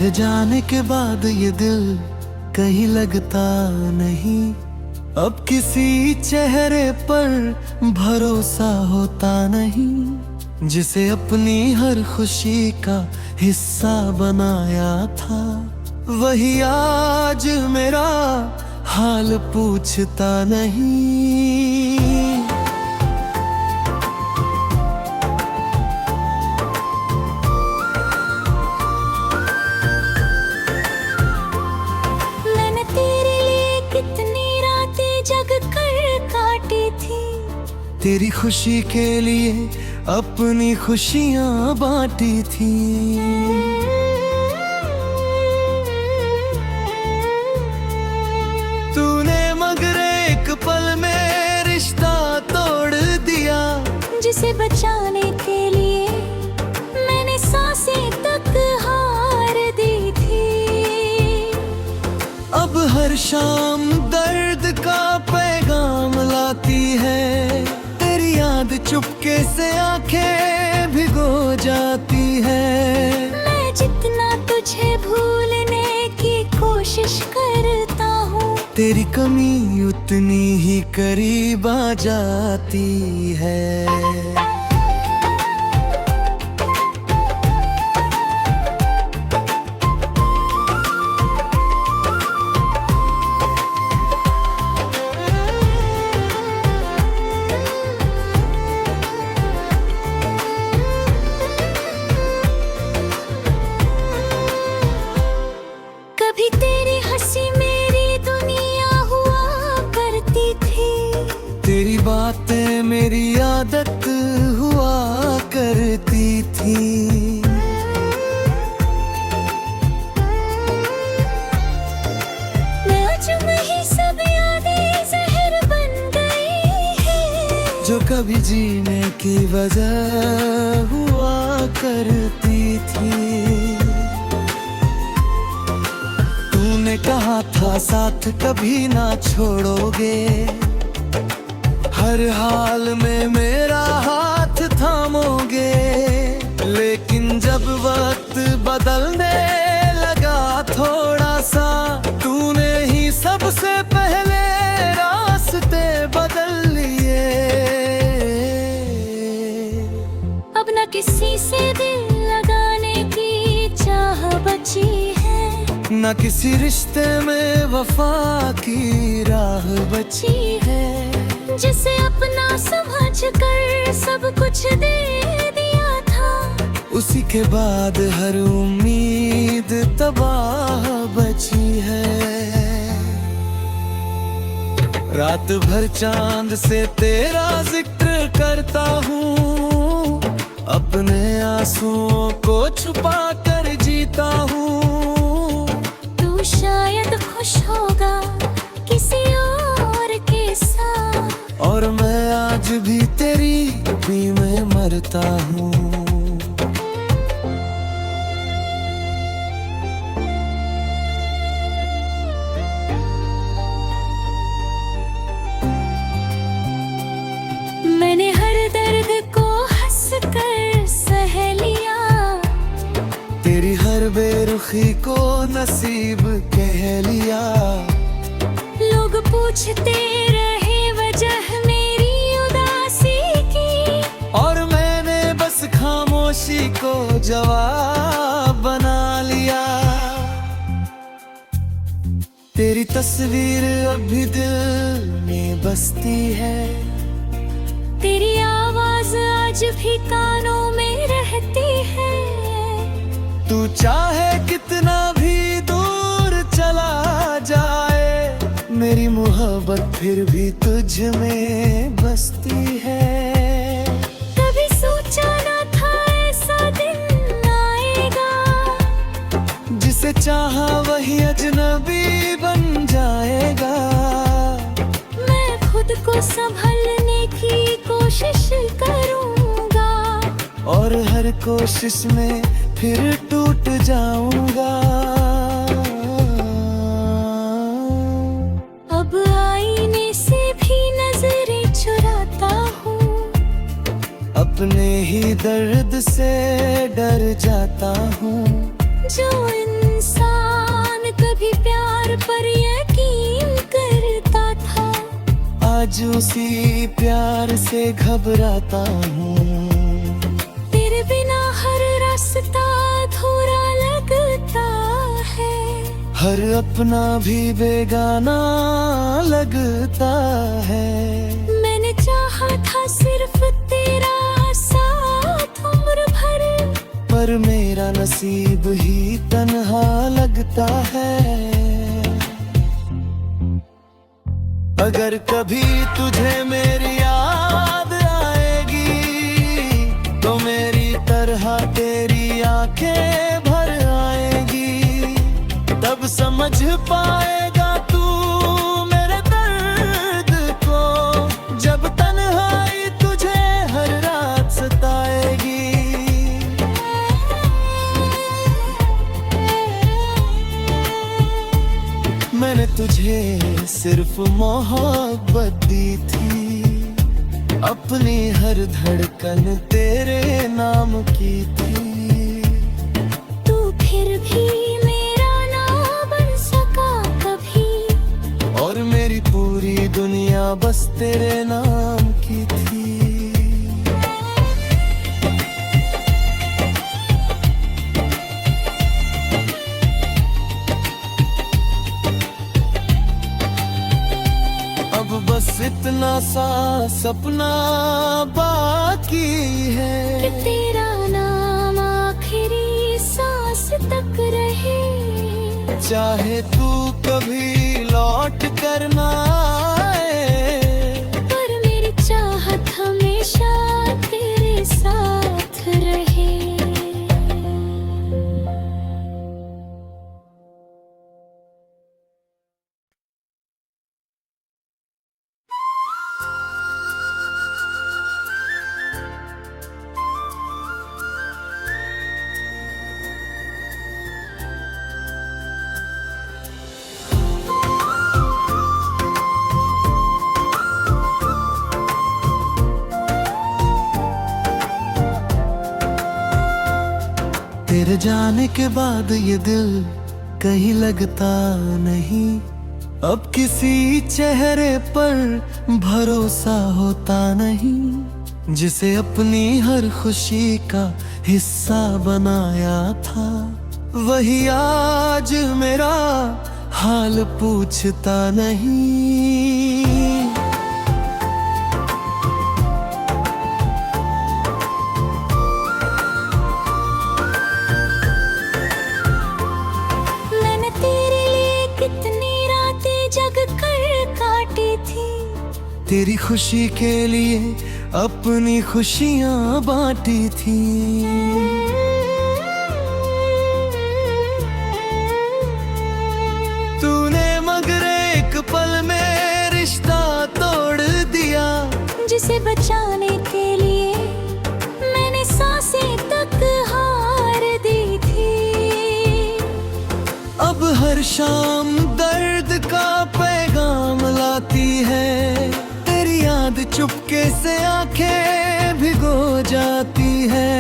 तेरे जाने के बाद ये दिल कहीं लगता नहीं, अब किसी चेहरे पर भरोसा होता नहीं। जिसे अपनी हर खुशी का हिस्सा बनाया था, वही आज मेरा हाल पूछता नहीं। मैंने तेरे लिए कितनी रातें जग कर काटी थी, तेरी खुशी के लिए अपनी खुशियाँ बांटी थी। तूने मगर एक पल में रिश्ता तोड़ दिया, जिसे बचाने के लिए मैंने सांसें तक हार दी थी। अब हर शाम दर्द का पैगाम लाती है, तेरी याद चुपके से आंखें भिगो जाती है। मैं जितना तुझे भूलने की कोशिश करता हूँ, तेरी कमी उतनी ही करीब आ जाती है। कभी तेरी हंसी मेरी दुनिया हुआ करती थी, तेरी बातें मेरी आदत हुआ करती थी। आज वही सब यादें जहर बन गई है, जो कभी जीने की वजह हुआ करती थी। तूने कहा था साथ कभी ना छोड़ोगे, हर हाल में मेरा हाथ थामोगे। लेकिन जब वक्त बदलने लगा थोड़ा सा, तूने ही सबसे पहले रास्ते बदल लिए। अब न किसी से दिल लगाने की चाह बची है, न किसी रिश्ते में वफा की राह बची है। जिसे अपना समझ कर सब कुछ दे दिया था, उसी के बाद हर उम्मीद तबाह बची है। रात भर चांद से तेरा जिक्र करता हूँ, अपने आंसुओं को छुपा कर जीता हूँ। तू शायद खुश होगा किसी और के साथ, और मैं आज भी तेरी भी में मरता हूँ। मैंने हर दर्द को हंस कर सह लिया, तेरी हर बेरुखी को नसीब कह लिया। लोग पूछते रहे वजह मेरी उदासी की, और मैंने बस खामोशी को जवाब बना लिया। तेरी तस्वीर अभी दिल में बसती है, तेरी आवाज आज भी कानों में रहती है। तू चाहे कितना भी दूर चला जाए, मेरी मोहब्बत फिर भी तुझ में बसती है। कभी सोचा न था ऐसा दिन आएगा, जिसे चाहा वही अजनबी बन जाएगा। मैं खुद को संभलने की कोशिश करूंगा, और हर कोशिश में फिर टूट जाऊंगा। अब आईने से भी नजरें चुराता हूँ, अपने ही दर्द से डर जाता हूँ। जो इंसान कभी प्यार पर यकीन करता था, आज उसी प्यार से घबराता हूँ। तेरे बिना हर रास्ता अधूरा लगता है, हर अपना भी बेगाना लगता है। मैंने चाहा था सिर्फ तेरा साथ उम्र भर, पर मेरा नसीब ही तन्हा लगता है। अगर कभी तुझे मेरी याद आएगी, तो मेरी तरह तेरी आंखें भर आएगी। तब समझ पाएगा तू मेरे दर्द को, जब तन्हाई तुझे हर रात सताएगी। मैंने तुझे सिर्फ मोहब्बत दी थी, अपनी हर धड़कन तेरे नाम की थी। तू फिर भी मेरा ना बन सका कभी, और मेरी पूरी दुनिया बस तेरे नाम की थी। अब बस इतना सा सपना बाकी है कि तेरा नाम आखिरी सांस तक रहे। चाहे तू कभी लौट कर ना आए, पर मेरी चाहत हमेशा तेरे साथ रहे। तेरे जाने के बाद ये दिल कहीं लगता नहीं, अब किसी चेहरे पर भरोसा होता नहीं। जिसे अपनी हर खुशी का हिस्सा बनाया था, वही आज मेरा हाल पूछता नहीं। मैंने तेरे लिए कितनी रातें जग कर काटी थी, तेरी खुशी के लिए अपनी खुशियाँ बांटी थी। तूने मगर एक पल में रिश्ता तोड़ दिया, जिसे बचाने के लिए मैंने सांसें तक हार दी थी। अब हर शाम दर्द का पैगाम लाती है, तेरी याद चुपके से आंखें भिगो जाती है।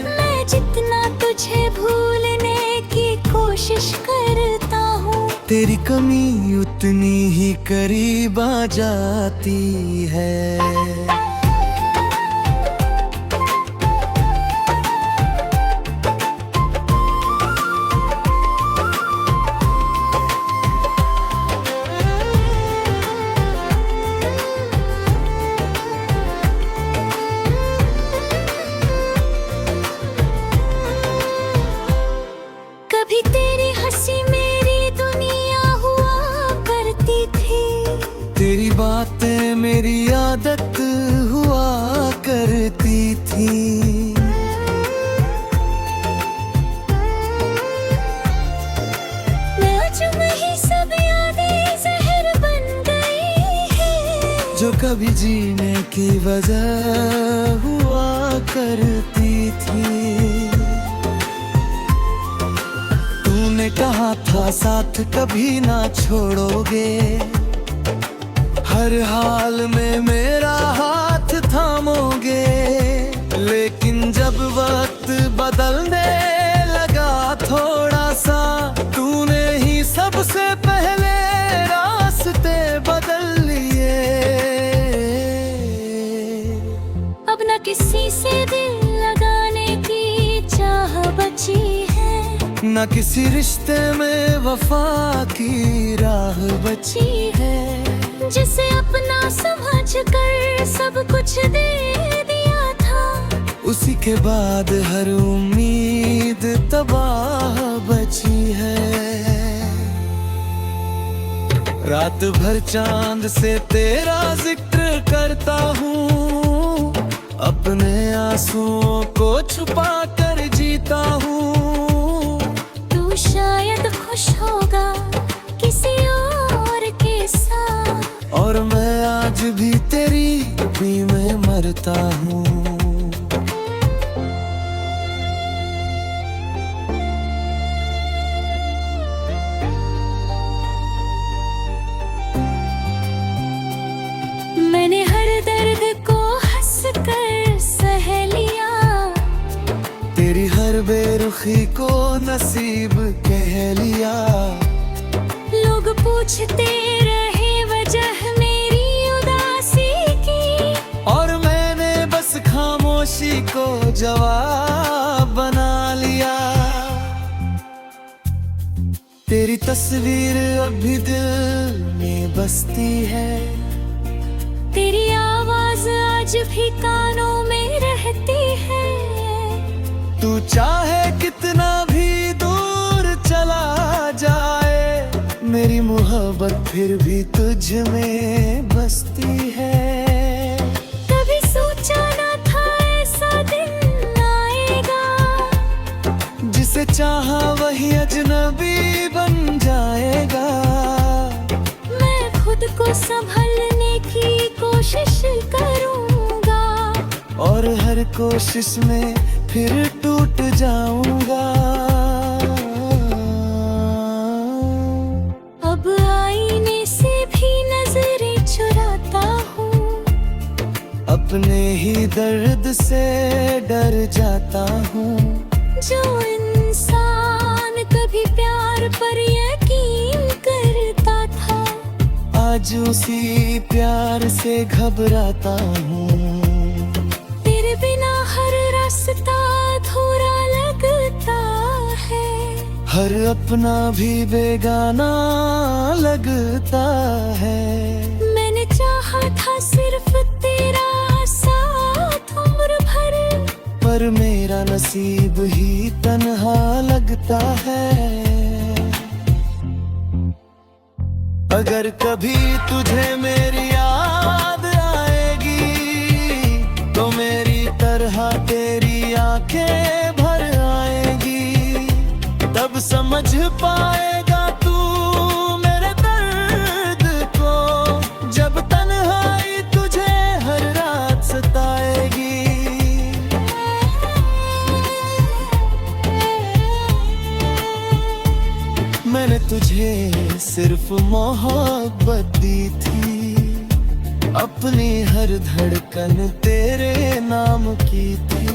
मैं जितना तुझे भूलने की कोशिश करता हूँ, तेरी कमी उतनी ही करीब आ जाती है। कभी तेरी हंसी मेरी दुनिया हुआ करती थी, तेरी बातें मेरी आदत हुआ करती थी। मैं आज वही सब यादें जहर बन गई है, जो कभी जीने की वजह हुआ करती थी। तूने कहा था साथ कभी ना छोड़ोगे, हर हाल में मेरा हाथ थामोगे। लेकिन जब वक्त बदलने लगा थोड़ा सा तूने ही सबसे पहले रास्ते बदल लिए। अब न किसी से दिल लगाने की चाह बची है, न किसी रिश्ते में वफा की राह बची है। जिसे अपना समझ कर सब कुछ दे दिया था, उसी के बाद हर उम्मीद तबाह बची है। रात भर चांद से तेरा जिक्र करता हूँ, अपने आंसुओं को छुपा कर जीता हूँ। तू शायद खुश होगा किसी और के साथ, और मैं आज भी तेरी भी में मरता हूँ। मैंने हर दर्द को हंस कर सह लिया, तेरी हर बेरुखी को नसीब कह लिया। लोग पूछते रहे वजह मेरी उदासी की, और मैंने बस खामोशी को जवाब बना लिया। तेरी तस्वीर अभी दिल में बसती है, तेरी आवाज आज भी कानों में रहती है। तू चाहे कितना भी दूर चला जाए, मेरी मोहब्बत फिर भी तुझ में बसती है। कभी सोचा न था ऐसा दिन आएगा, जिसे चाहा वही अजनबी बन जाएगा। मैं खुद को संभलने की कोशिश करूंगा, और हर कोशिश में फिर टूट जाऊंगा। अब आईने से भी नजरें चुराता हूँ, अपने ही दर्द से डर जाता हूँ। जो इंसान कभी प्यार पर यकीन करता था, आज उसी प्यार से घबराता हूँ। तेरे बिना हर रास्ता अधूरा लगता है, हर अपना भी बेगाना लगता है। मैंने चाहा था सिर्फ तेरा साथ उम्र भर, पर मेरा नसीब ही तन्हा लगता है। अगर कभी तुझे मेरी याद आएगी, तो मेरी तरह तेरी आंखें भर आएगी। तब समझ पाएगा तू मेरे दर्द को, जब तन्हाई तुझे हर रात सताएगी। मैंने तुझे सिर्फ मोहब्बत दी थी, अपनी हर धड़कन तेरे नाम की थी।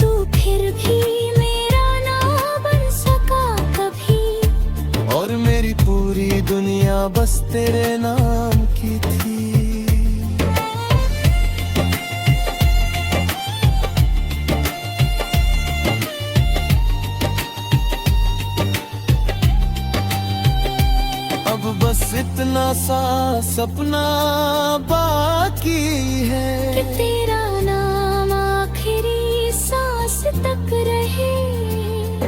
तू फिर भी मेरा ना बन सका कभी, और मेरी पूरी दुनिया बस तेरे नाम की थी। अब बस इतना सा सपना बाकी है, कि तेरा नाम आखिरी सांस तक रहे।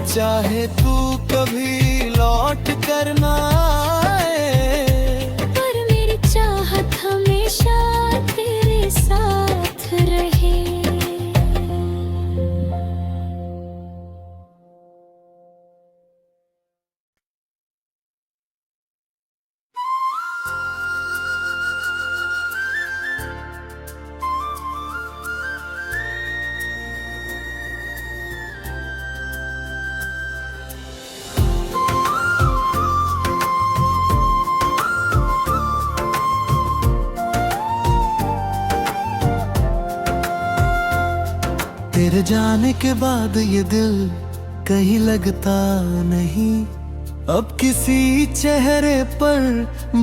चाहे तू कभी लौट कर ना आए, पर मेरी चाहत हमेशा तेरे साथ रहे। तेरे जाने के बाद ये दिल कहीं लगता नहीं। अब किसी चेहरे पर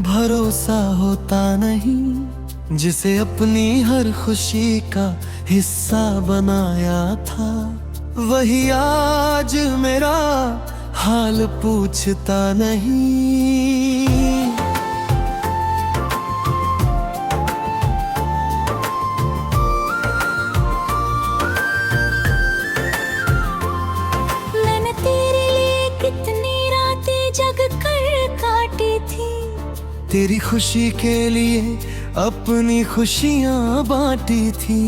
भरोसा होता नहीं, जिसे अपनी हर खुशी का हिस्सा बनाया था वही आज मेरा हाल पूछता नहीं। मैंने तेरे लिए कितनी रातें जग कर काटी थी, तेरी खुशी के लिए अपनी खुशियां बांटी थी।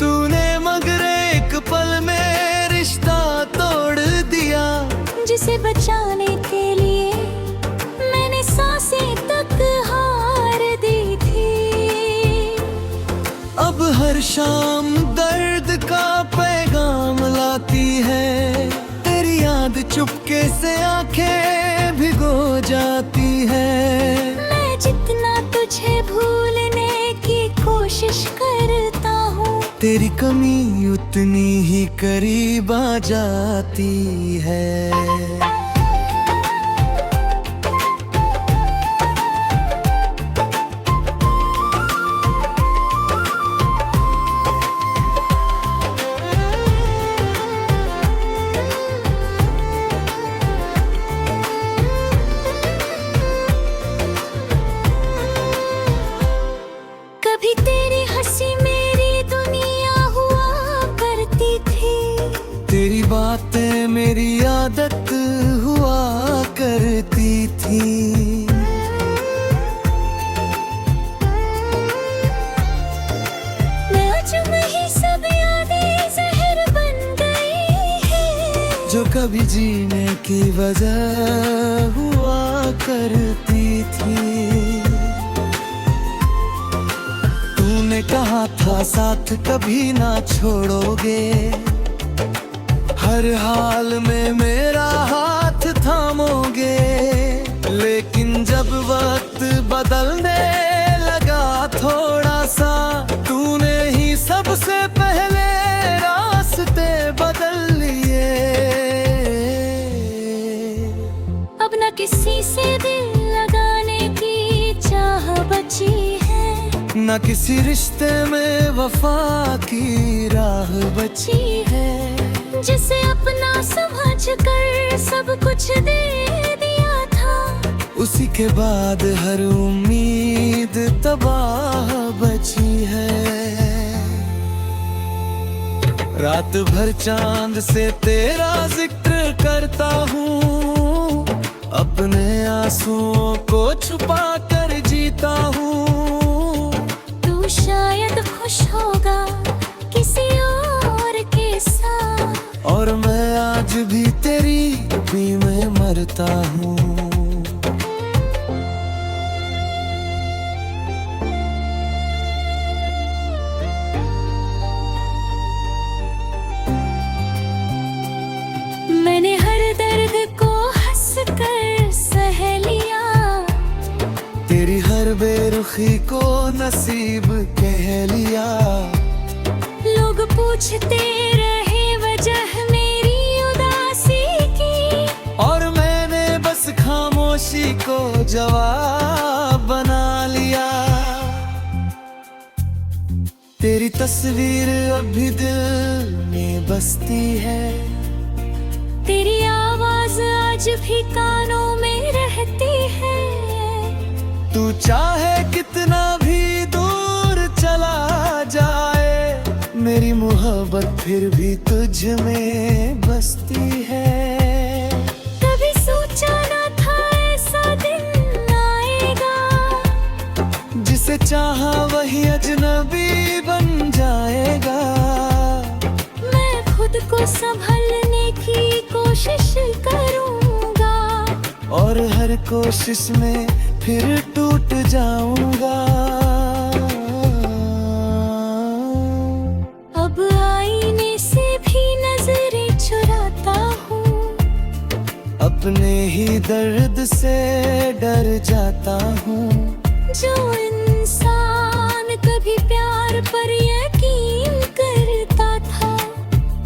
तूने मगर एक पल में रिश्ता तोड़ दिया, जिसे बचाने के लिए मैंने सांसें तक हार दी थी। अब हर शाम दर्द का पैगाम लाती है, तेरी याद चुपके से आंखें भिगो जाती है। मैं जितना तुझे भूलने की कोशिश करता हूँ, तेरी कमी उतनी ही करीब आ जाती है। कभी तेरी हंसी मेरी दुनिया हुआ करती थी, तेरी बातें मेरी आदत हुआ करती थी। मैं अजब ही सब यादें जहर बन गई है, जो कभी जीने की वजह हुआ करती थी। तूने कहा था साथ कभी ना छोड़ोगे, हर हाल में मेरा हाथ थामोगे। लेकिन जब वक्त बदलने लगा थोड़ा सा, तूने ही सबसे पहले रास्ते बदल लिए। अब न किसी से दिल लगाने की चाह बची है, न किसी रिश्ते में वफा की राह बची है। जिसे अपना समझ कर सब कुछ दे दिया था, उसी के बाद हर उम्मीद तबाह बची है। रात भर चांद से तेरा जिक्र करता हूँ, अपने आंसुओं को छुपा कर जीता हूँ। तू शायद खुश होगा किसी और के साथ, और मैं आज भी तेरी भी में मरता हूँ। मैंने हर दर्द को हंस कर सह लिया, तेरी हर बेरुखी को नसीब कह लिया। लोग पूछते रहे वजह मेरी उदासी की, और मैंने बस खामोशी को जवाब बना लिया। तेरी तस्वीर अभी दिल में बसती है, तेरी आवाज आज भी कानों में रहती है। तू चाहे कितना भी दूर चला जाए, मेरी मोहब्बत फिर भी तुझ में बसती है। कभी सोचा न था ऐसा दिन आएगा, जिसे चाहा वही अजनबी बन जाएगा। मैं खुद को संभलने की कोशिश करूंगा, और हर कोशिश में फिर टूट जाऊंगा। अब आईने से भी नजरें चुराता हूँ, अपने ही दर्द से डर जाता हूँ। जो इंसान मैं कभी प्यार पर यकीन करता था,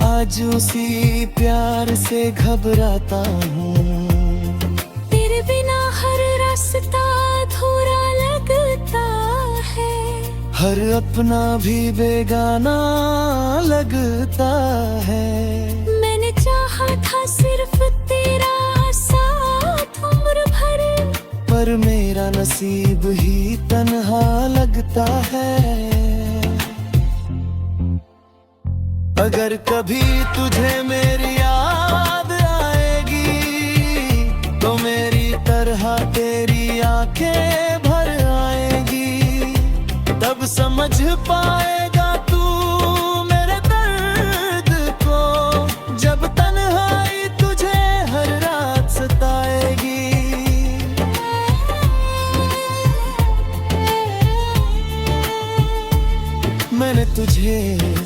आज उसी प्यार से घबराता हूँ। तेरे बिना हर रास्ता अधूरा लगता है, हर अपना भी बेगाना लगता है। मैंने चाहा था सिर्फ तेरा साथ उम्र भर, पर मेरा नसीब ही तन्हा लगता है। अगर कभी तुझे मेरी याद आएगी, तो मेरी तरह तेरी आंखें भर आएगी। तब समझ पाएगा तू मेरे दर्द को, जब तन्हाई तुझे हर रात सताएगी। मैंने तुझे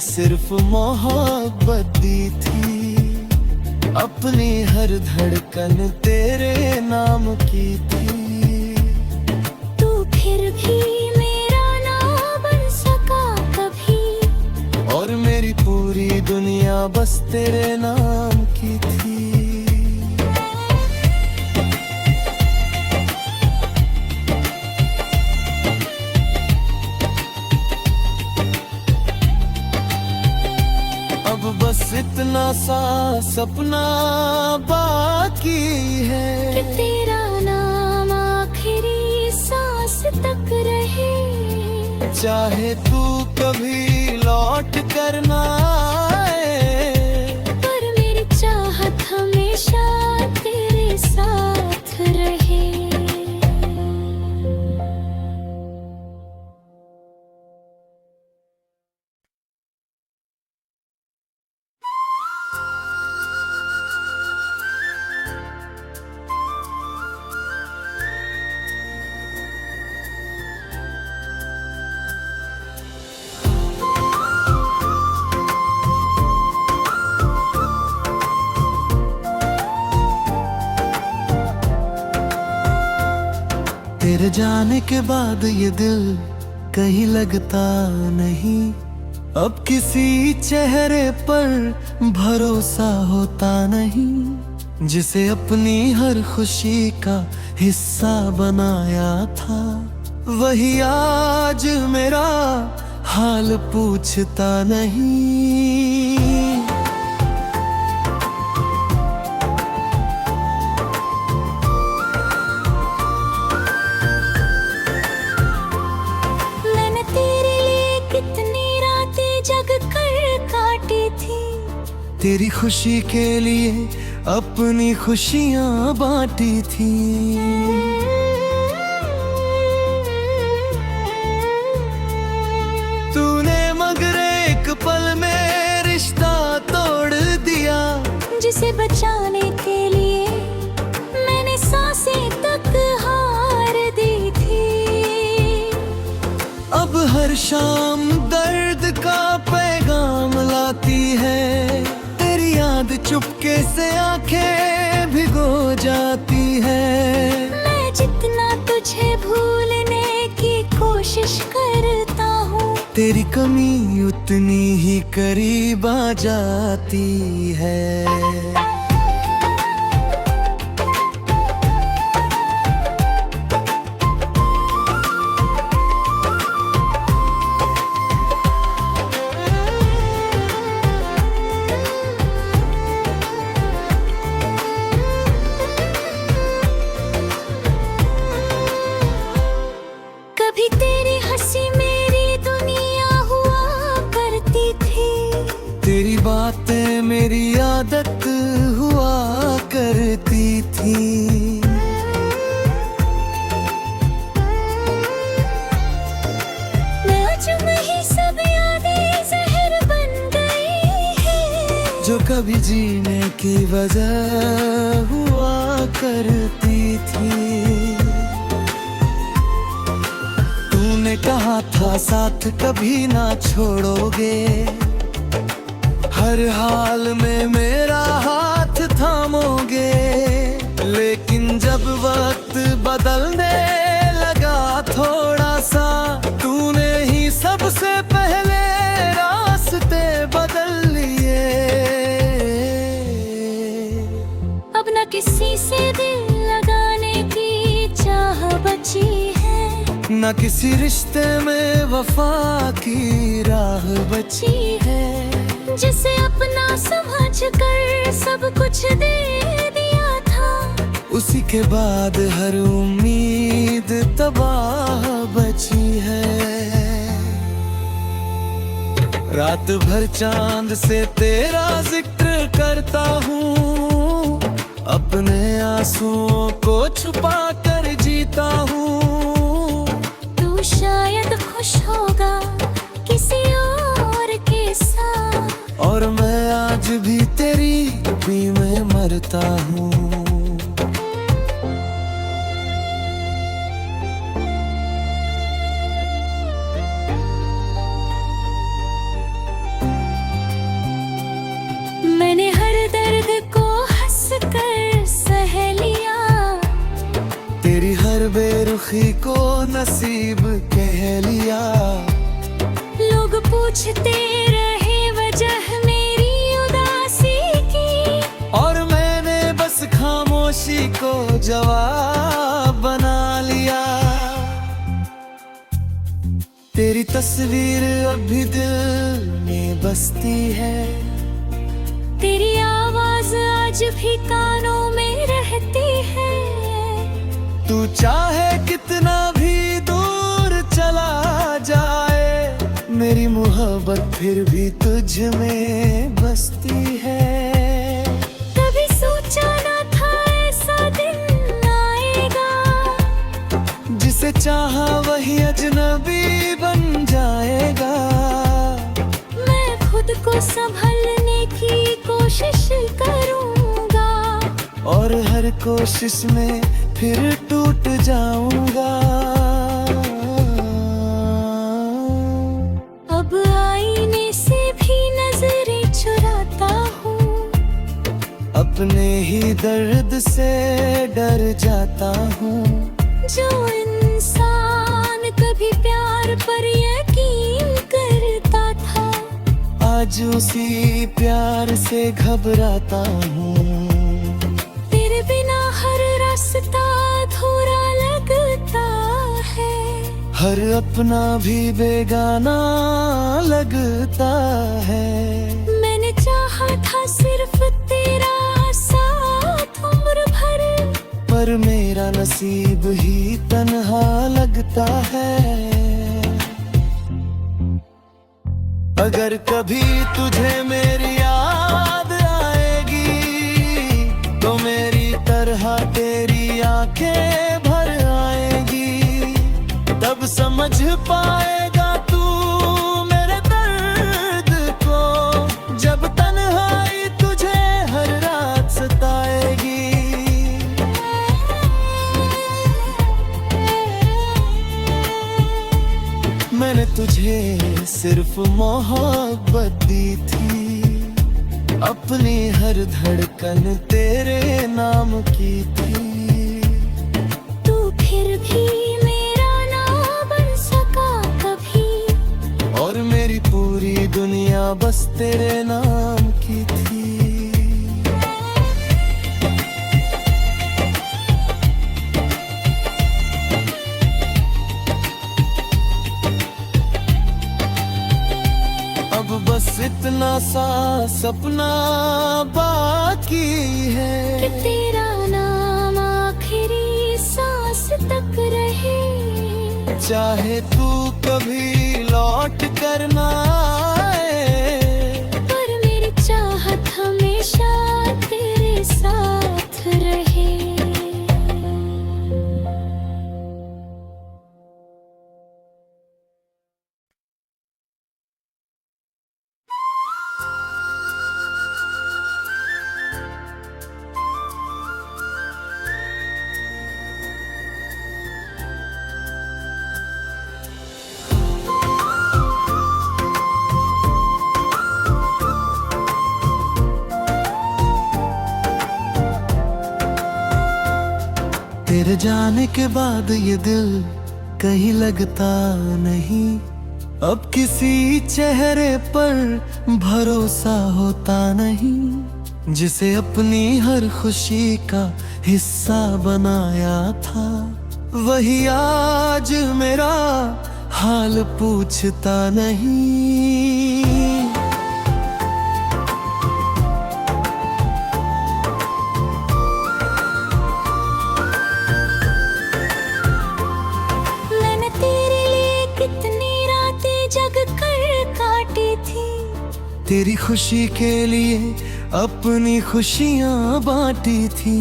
सिर्फ मोहब्बत दी थी, अपनी हर धड़कन तेरे नाम की थी। तू फिर भी मेरा ना बन सका कभी, और मेरी पूरी दुनिया बस तेरे नाम की थी। अब बस इतना सा सपना बाकी कि है, तेरा नाम आखिरी सांस तक रहे। चाहे तू कभी लौट कर ना आए, पर मेरी चाहत हमेशा तेरे साथ रहे। तेरे जाने के बाद ये दिल कहीं लगता नहीं, अब किसी चेहरे पर भरोसा होता नहीं। जिसे अपनी हर खुशी का हिस्सा बनाया था, वही आज मेरा हाल पूछता नहीं। मैंने तेरे लिए कितनी रातें जग कर काटी थी, तेरी खुशी के लिए अपनी खुशियाँ बांटी थी। तूने मगर एक पल में रिश्ता तोड़ दिया, जिसे बचाने के लिए मैंने सांसें तक हार दी थी। अब हर शाम दर्द का पैगाम लाती है, तेरी याद चुपके से आंखें भिगो जाती है। मैं जितना तुझे भूलने की कोशिश करता हूँ, तेरी कमी उतनी ही करीब आ जाती है। कभी तेरी हंसी मेरी दुनिया हुआ करती थी, तेरी बातें मेरी आदत हुआ करती थी। मैं आज वही सब यादें जहर बन गई है, जो कभी जीने की वजह हुआ करती थी। तूने कहा था साथ कभी ना छोड़ोगे, हर हाल में मेरा हाथ थामोगे। लेकिन जब वक्त बदलने लगा थोड़ा सा, तूने ही किसी से दिल लगाने की चाह बची है, न किसी रिश्ते में वफा की राह बची है। जिसे अपना समझ कर सब कुछ दे दिया था, उसी के बाद हर उम्मीद तबाह बची है। रात भर चांद से तेरा जिक्र करता हूँ, अपने आंसुओं को छुपा कर जीता हूँ। तू शायद खुश होगा किसी और के साथ, और मैं आज भी तेरी भी में मरता हूँ। मैंने हर दर्द को हंस कर सह लिया, तेरी हर बेरुखी को नसीब कह लिया। लोग पूछते रहे वजह मेरी उदासी की, और मैंने बस खामोशी को जवाब बना लिया। तेरी तस्वीर अभी दिल में बसती है, तेरी आवाज आज भी कानों में रहती है। तू चाहे कितना भी दूर चला जाए, मेरी मोहब्बत फिर भी तुझ में बसती है। कभी सोचा न था ऐसा दिन आएगा, जिसे चाहा वही अजनबी बन जाएगा। मैं खुद को संभलने की कोशिश करूंगा, और हर कोशिश में फिर टूट जाऊंगा। अब आईने से भी नजरें चुराता हूँ, अपने ही दर्द से डर जाता हूँ। जो इंसान कभी प्यार पर यकीन करता था, आज उसी प्यार से घबराता हूँ। तेरे बिना हर रास्ता अधूरा लगता है, हर अपना भी बेगाना लगता है। मैंने चाहा था सिर्फ तेरा साथ उम्र भर, पर मेरा नसीब ही तन्हा लगता है। अगर कभी तुझे मेरी याद आएगी, तो मेरी तरह तेरी आंखें भर आएगी। तब समझ पाएगा तू मेरे दर्द को, जब तन्हाई तुझे हर रात सताएगी। मैंने तुझे सिर्फ मोहब्बत दी थी, अपनी हर धड़कन तेरे नाम की थी। तू फिर भी मेरा ना बन सका कभी, और मेरी पूरी दुनिया बस तेरे नाम की थी। अब बस इतना सा सपना बाकी है, कि तेरा नाम आखिरी सांस तक रहे। चाहे तू कभी लौट कर ना आए, पर मेरी चाहत हमेशा तेरे साथ रहे। तेरे जाने के बाद ये दिल कहीं लगता नहीं, अब किसी चेहरे पर भरोसा होता नहीं। जिसे अपनी हर खुशी का हिस्सा बनाया था, वही आज मेरा हाल पूछता नहीं। मैंने तेरे लिए कितनी रातें जग कर काटी थी, तेरी खुशी के लिए अपनी खुशियां बांटी थी।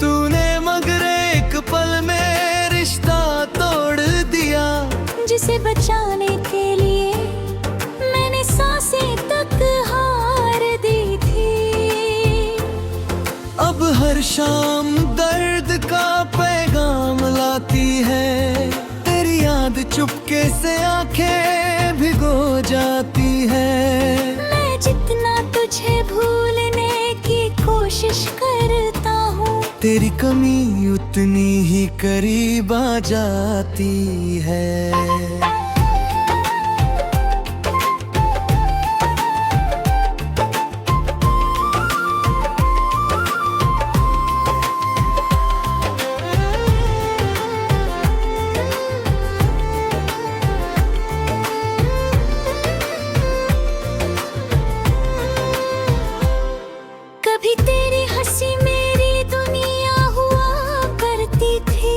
तूने मगर एक पल में रिश्ता तोड़ दिया, जिसे बचाने के लिए मैंने सांसें तक हार दी थी। अब हर शाम दर्द का पैगाम लाती है, तेरी याद चुपके से आंखें भिगो जाती है। मैं जितना तुझे भूलने की कोशिश करता हूँ, तेरी कमी उतनी ही करीब आ जाती है। कभी तेरी हंसी मेरी दुनिया हुआ करती थी,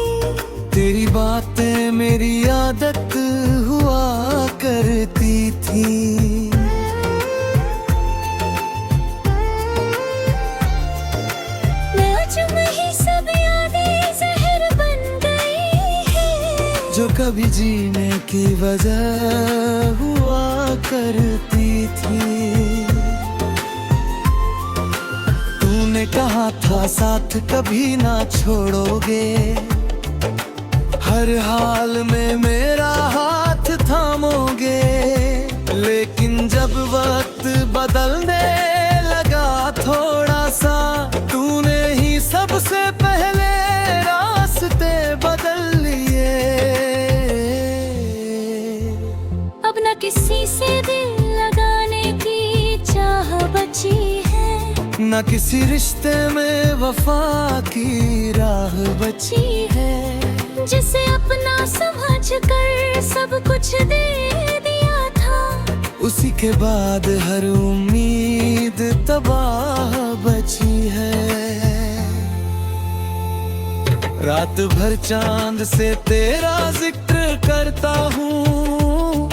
तेरी बातें मेरी आदत हुआ करती थी। मैं अजब ही सब यादें जहर बन गई है, जो कभी जीने की वजह हुआ करती थी। तूने कहा था साथ कभी ना छोड़ोगे, हर हाल में मेरा हाथ थामोगे। लेकिन जब वक्त बदलने लगा थोड़ा सा, तूने ही सबसे पहले रास्ते बदल लिए। अब न किसी से दिल लगाने की चाह बची है, न किसी रिश्ते में वफा की राह बची है। जिसे अपना समझ कर सब कुछ दे दिया था, उसी के बाद हर उम्मीद तबाह बची है। रात भर चांद से तेरा जिक्र करता हूँ,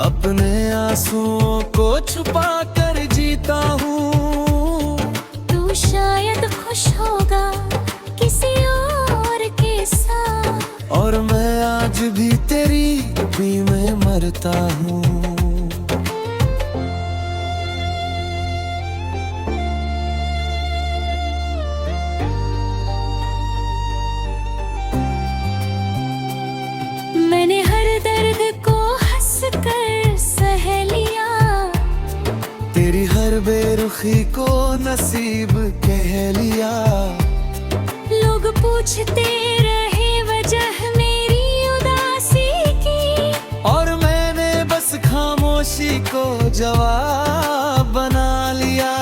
अपने आंसुओं को छुपा कर जीता हूँ। तू शायद खुश होगा किसी और के साथ, और मैं आज भी तेरी भी में मरता हूँ। मैंने हर दर्द को हंस कर सह लिया, तेरी हर बेरुखी को नसीब कह लिया। लोग पूछते रहे वजह मेरी उदासी की, और मैंने बस खामोशी को जवाब बना लिया।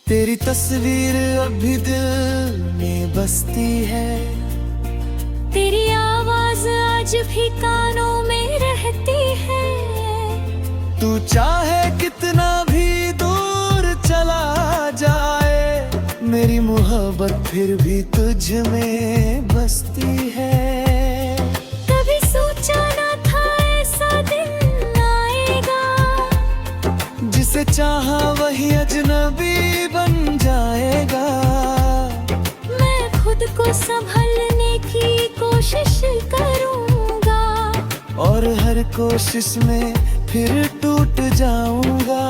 तेरी तस्वीर अभी दिल में बसती है, तेरी आवाज आज भी कानों में रहती है। तू चाहे कितना भी दूर चला जाए, मेरी मोहब्बत फिर भी तुझ में बसती है। कभी सोचा न था ऐसा दिन आएगा, जिसे चाहा वही अजनबी बन जाएगा। मैं खुद को संभलने की कोशिश करूंगा, और हर कोशिश में फिर टूट जाऊंगा।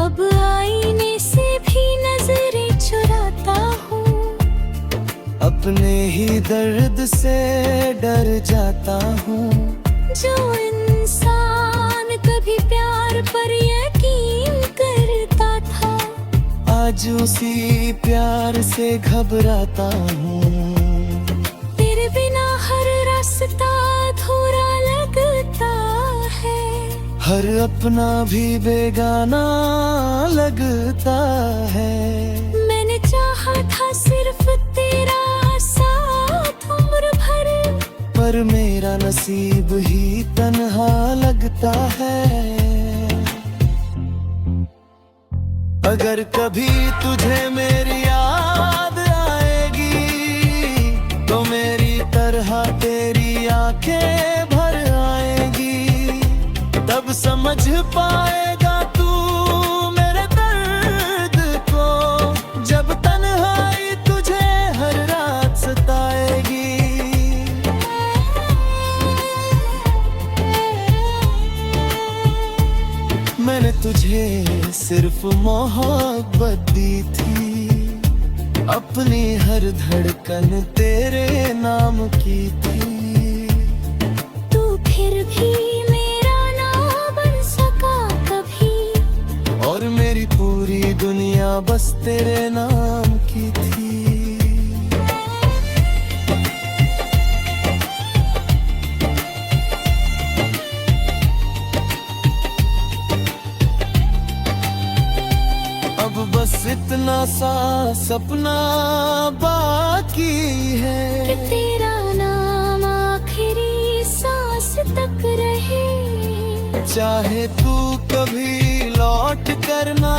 अब आईने से भी नजरें चुराता हूँ, अपने ही दर्द से डर जाता हूँ। जो इंसान कभी प्यार पर यकीन करता था, आज उसी प्यार से घबराता हूँ। तेरे बिना हर रास्ता अधूरा लगता है। हर अपना भी बेगाना लगता है। मैंने चाहा था सिर्फ तेरा साथ उम्र भर, पर मेरा नसीब ही तन्हा लगता है। अगर कभी तुझे मेरी याद आएगी, तो मेरी तरह तेरी आंखें भर आएगी। तब समझ पाएगा तू मेरे दर्द को, जब तन्हाई तुझे हर रात सताएगी। मैंने तुझे सिर्फ मोहब्बत दी थी, अपनी हर धड़कन तेरे नाम की थी। तू फिर भी मेरा ना बन सका कभी, और मेरी पूरी दुनिया बस तेरे नाम की थी। अब बस इतना सा सपना बाकी है कि तेरा नाम आखिरी सांस तक रहे। चाहे तू कभी लौट कर ना